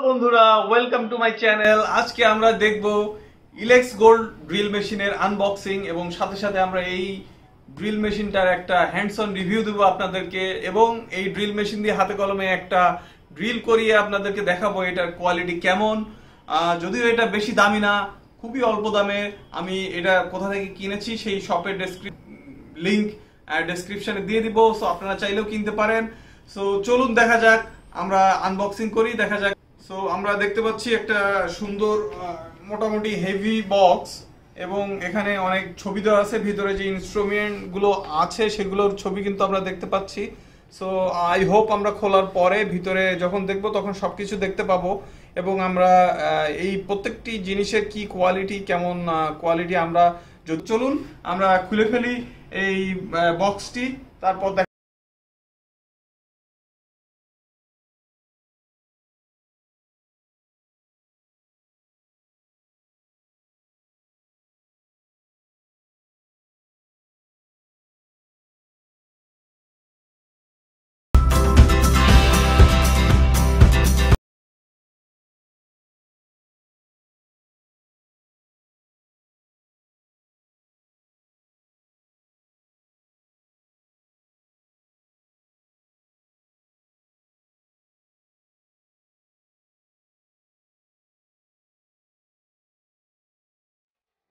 বন্ধুরা, welcome to my channel. আজকে আমরা দেখব ইলেক্স গোল্ড ড্রিল মেশিনের আনবক্সিং এবং সাথে সাথে আমরা এই ড্রিল মেশিনটার একটা হ্যান্ডস অন রিভিউ দেব আপনাদেরকে এবং এই ড্রিল মেশিন দিয়ে হাতে কলমে একটা ড্রিল করিয়ে আপনাদেরকে দেখাবো এটার কোয়ালিটি কেমন। যদিও এটা বেশি দামি না, খুবই অল্প দামে। আমি এটা কোথা থেকে কিনেছি সেই শপের লিংক ডেসক্রিপশনে দিয়ে দিব, সো আপনারা চাইলেও কিনতে পারেন। সো চলুন দেখা যাক, আমরা আনবক্সিং করি, দেখা যাক। সো আমরা দেখতে পাচ্ছি একটা সুন্দর মোটামুটি হেভি বক্স এবং এখানে অনেক ছবি দেওয়া আছে। ভিতরে যে ইনস্ট্রুমেন্ট গুলো আছে সেগুলোর ছবি কিন্তু আমরা দেখতে পাচ্ছি। সো আই হোপ আমরা খোলার পরে ভিতরে যখন দেখব তখন সবকিছু দেখতে পাবো এবং আমরা এই প্রত্যেকটি জিনিসের কি কোয়ালিটি, কেমন কোয়ালিটি আমরা চলুন আমরা খুলে ফেলি এই বক্সটি, তারপর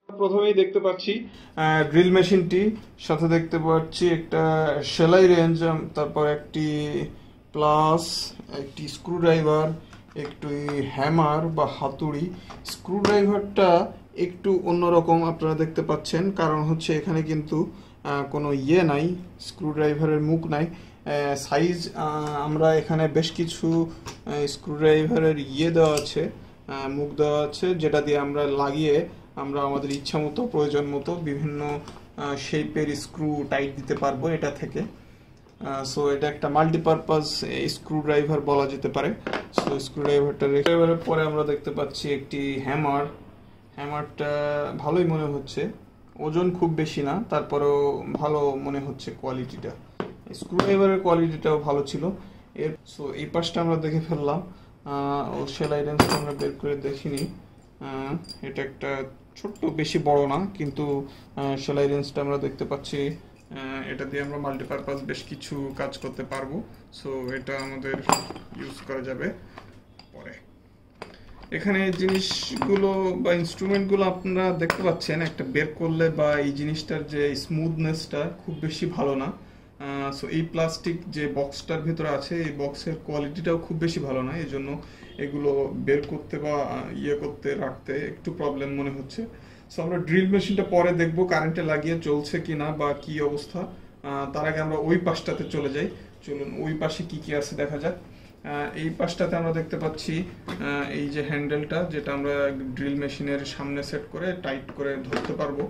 প্রথমেই দেখতে পাচ্ছি ড্রিল মেশিনটি, সাথে দেখতে পাচ্ছি একটা সেলাই রেঞ্জ, তারপর একটি প্লাস, একটি স্ক্রুড্রাইভার, একটু হ্যামার বা হাতুড়ি। স্ক্রুড্রাইভারটা একটু অন্যরকম আপনারা দেখতে পাচ্ছেন, কারণ হচ্ছে এখানে কিন্তু কোনো নাই, স্ক্রুড্রাইভারের মুখ নাই। সাইজ আমরা এখানে বেশ কিছু স্ক্রুড্রাইভারের দেওয়া আছে, মুখ দেওয়া আছে, যেটা দিয়ে আমরা লাগিয়ে আমরা আমাদের ইচ্ছা মতো, প্রয়োজন মতো বিভিন্ন শেপের স্ক্রু টাইট দিতে পারবো এটা থেকে। সো এটা একটা মাল্টিপারপাস স্ক্রুড্রাইভার বলা যেতে পারে। সো স্ক্রুড্রাইভারের পরে আমরা দেখতে পাচ্ছি একটি হ্যামারটা ভালোই মনে হচ্ছে, ওজন খুব বেশি না, তারপরেও ভালো মনে হচ্ছে কোয়ালিটিটা। স্ক্রুড্রাইভারের কোয়ালিটিটাও ভালো ছিল। সো এই পাশটা আমরা দেখে ফেললাম। ও সেলাই রেঞ্জটা আমরা বের করে দেখিনি। এটা একটা ছোট্ট, বেশি বড় না, কিন্তু সেলাই রেঞ্জটা আমরা দেখতে পাচ্ছি। এটা দিয়ে আমরা মাল্টিপারপাস বেশ কিছু কাজ করতে পারবো। সো এটা আমাদের ইউজ করা যাবে পরে। এখানে জিনিসগুলো বা ইনস্ট্রুমেন্টগুলো আপনারা দেখতে পাচ্ছেন, একটা বের করলে বা এই জিনিসটার যে স্মুথনেসটা খুব বেশি ভালো না। সো এই প্লাস্টিক যে বক্সটার ভিতরে আছে, এই বক্সের কোয়ালিটিটাও খুব বেশি ভালো না, এই জন্য এগুলো বের করতে বা করতে রাখতে একটু প্রবলেম মনে হচ্ছে। সো আমরা ড্রিল মেশিনটা পরে দেখবো কারেন্টে লাগিয়ে চলছে কিনা বা কি অবস্থা। তার আগে আমরা ওই পাশটাতে চলে যাই। চলুন ওই পাশে কি কি আছে দেখা যাক। এই পাশটাতে আমরা দেখতে পাচ্ছি এই যে হ্যান্ডেলটা, যেটা আমরা ড্রিল মেশিনের সামনে সেট করে টাইট করে ধরতে পারবো।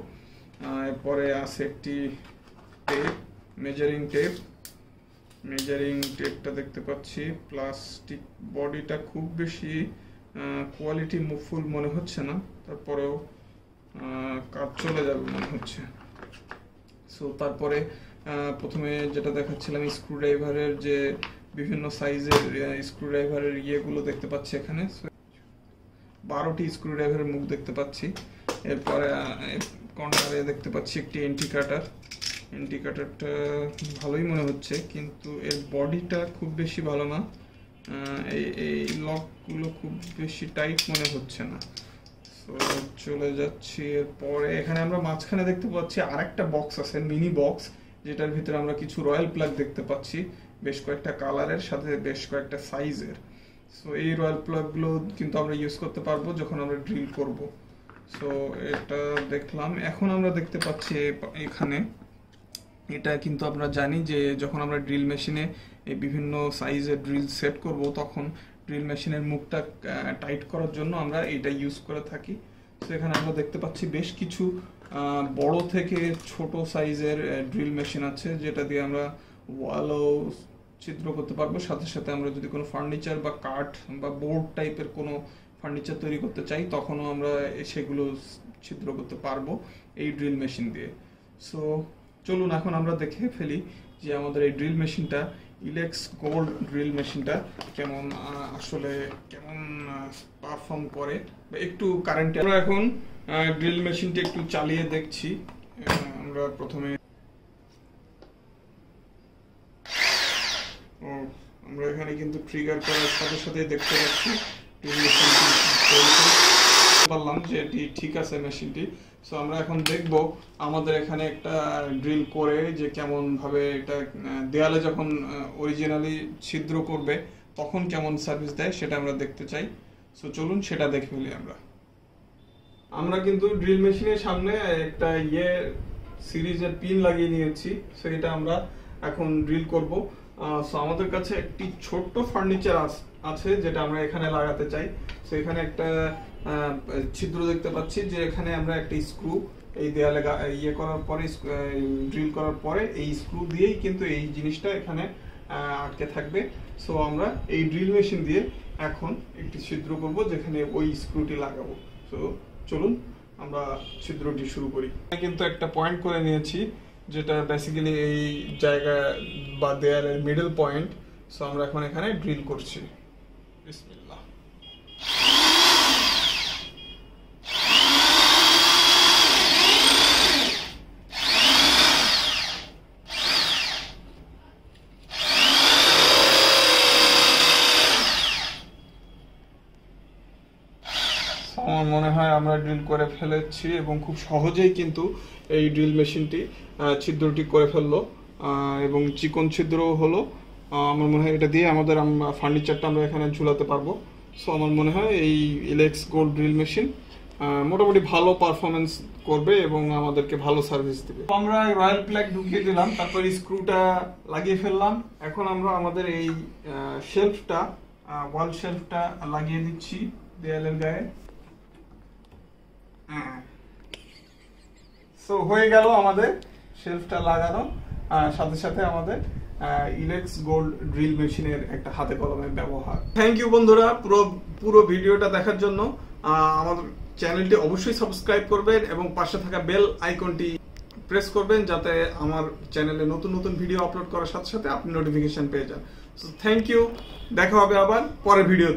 এরপরে আছে একটি টেপ, মেজারিং টেপটা দেখতে পাচ্ছি। প্লাস্টিক বডিটা খুব বেশি কোয়ালিটি মুভফুল মনে হচ্ছে না, তারপরেও কাজ চলে যাবে মনে হচ্ছে। সো তারপরে প্রথমে যেটা দেখাচ্ছিলাম, স্ক্রুড্রাইভারের যে বিভিন্ন সাইজের স্ক্রুড্রাইভারের গুলো দেখতে পাচ্ছি এখানে। 12টি স্ক্রুড্রাইভারের মুখ দেখতে পাচ্ছি। এরপরে কর্নারে দেখতে পাচ্ছি একটি এন্টিকাটারটা ভালোই মনে হচ্ছে, কিন্তু এর বডিটা খুব বেশি ভালো না। এই লকগুলো খুব বেশি টাইট মনে হচ্ছে না। সো চলে যাচ্ছি। এরপরে এখানে আমরা মাঝখানে দেখতে পাচ্ছি আরেকটা বক্স আছে, মিনি বক্স, যেটার ভিতরে আমরা কিছু রয়্যাল প্লাগ দেখতে পাচ্ছি, বেশ কয়েকটা কালারের সাথে বেশ কয়েকটা সাইজের। সো এই রয়্যাল প্লাগগুলো কিন্তু আমরা ইউজ করতে পারবো যখন আমরা ড্রিল করব। সো এটা দেখলাম। এখন আমরা দেখতে পাচ্ছি এখানে, এটা কিন্তু আমরা জানি যে যখন আমরা ড্রিল মেশিনে এই বিভিন্ন সাইজের ড্রিল সেট করব, তখন ড্রিল মেশিনের মুখটা টাইট করার জন্য আমরা এটা ইউজ করে থাকি। তো এখানে আমরা দেখতে পাচ্ছি বেশ কিছু বড় থেকে ছোট সাইজের ড্রিল মেশিন আছে, যেটা দিয়ে আমরা ওয়ালও ছিদ্র করতে পারবো। সাথে সাথে আমরা যদি কোনো ফার্নিচার বা কাঠ বা বোর্ড টাইপের কোনো ফার্নিচার তৈরি করতে চাই, তখনও আমরা সেগুলো ছিদ্র করতে পারবো এই ড্রিল মেশিন দিয়ে। সো চলুন এখন আমরা দেখে ফেলি যে আমাদের এই ড্রিল মেশিনটা ইলেক্স গোল্ড ড্রিল মেশিনটা কেমন আসলে কেমন পারফর্ম করে বা একটু কারেন্টে। আমরা এখন ড্রিল মেশিনটা একটু চালিয়ে দেখছি। আমরা প্রথমে আমরা এখানে কিন্তু ট্রিগার করার সাথে সাথে দেখতে পাচ্ছি ড্রিল মেশিনটি বললাম যে এটি ঠিক আছে মেশিনটি। সো আমরা এখন দেখব আমাদের এখানে একটা ড্রিল করে যে কেমন ভাবে এটা দেয়ালে যখন অরিজিনালি ছিদ্র করবে তখন কেমন সার্ভিস দেয় সেটা আমরা দেখতে চাই। সো চলুন সেটা দেখে ফেলি। আমরা কিন্তু ড্রিল মেশিনের সামনে একটা সিরিজের পিন লাগিয়ে নিয়েছি। সো এটা আমরা এখন ড্রিল করব। সো আমাদের কাছে একটি ছোট্ট ফার্নিচার আছে যেটা আমরা এখানে লাগাতে চাই। সো এখানে একটা ছিদ্র দেখতে পাচ্ছি যে এখানে আমরা একটা স্ক্রু এই দেয়ালে করার পরে ড্রিল করার পরে এই স্ক্রু দিয়েই কিন্তু এই জিনিসটা এখানে আটকে থাকবে। সো আমরা এই ড্রিল মেশিন দিয়ে এখন একটি ছিদ্র করব যেখানে ওই স্ক্রুটি লাগাবো। সো চলুন আমরা ছিদ্রটি শুরু করি। কিন্তু একটা পয়েন্ট করে নিয়েছি যেটা বেসিক্যালি এই জায়গা বা দেয়ালের মিডল পয়েন্ট। সো আমরা এখন এখানে ড্রিল করছি। বিসমিল্লাহ। আমার মনে হয় আমরা ড্রিল করে ফেলেছি এবং খুব সহজেই কিন্তু এই ড্রিল মেশিনটি ছিদ্রটি করে ফেললো এবং চিকন ছিদ্রও হলো। আমার মনে হয় এটা দিয়ে আমাদের ফার্নিচারটা আমরা এখানে ঝুলাতে পারবো। সো আমার মনে হয় এই ইলেক্স গোল্ড ড্রিল মেশিন মোটামুটি ভালো পারফরমেন্স করবে এবং আমাদেরকে ভালো সার্ভিস দেবে। আমরা রয়্যাল প্লাগ ঢুকিয়ে দিলাম, তারপর স্ক্রুটা লাগিয়ে ফেললাম। এখন আমরা আমাদের এই শেলফটা ওয়াল শেলফটা লাগিয়ে দিচ্ছি দেয়ালের গায়ে। সো হয়ে গেল আমাদের শেলফটা লাগানো, সাথে সাথে আমাদের ইলেক্স গোল্ড ড্রিল মেশিনের একটা হাতে কলমের ব্যবহার। থ্যাংক ইউ বন্ধুরা পুরো ভিডিওটা দেখার জন্য। আমাদের চ্যানেলটি অবশ্যই সাবস্ক্রাইব করবেন এবং পাশে থাকা বেল আইকনটি প্রেস করবেন যাতে আমার চ্যানেলে নতুন নতুন ভিডিও আপলোড করার সাথে সাথে আপনি নোটিফিকেশন পেয়ে যান। সো থ্যাংক ইউ, দেখা হবে আবার পরের ভিডিওতে।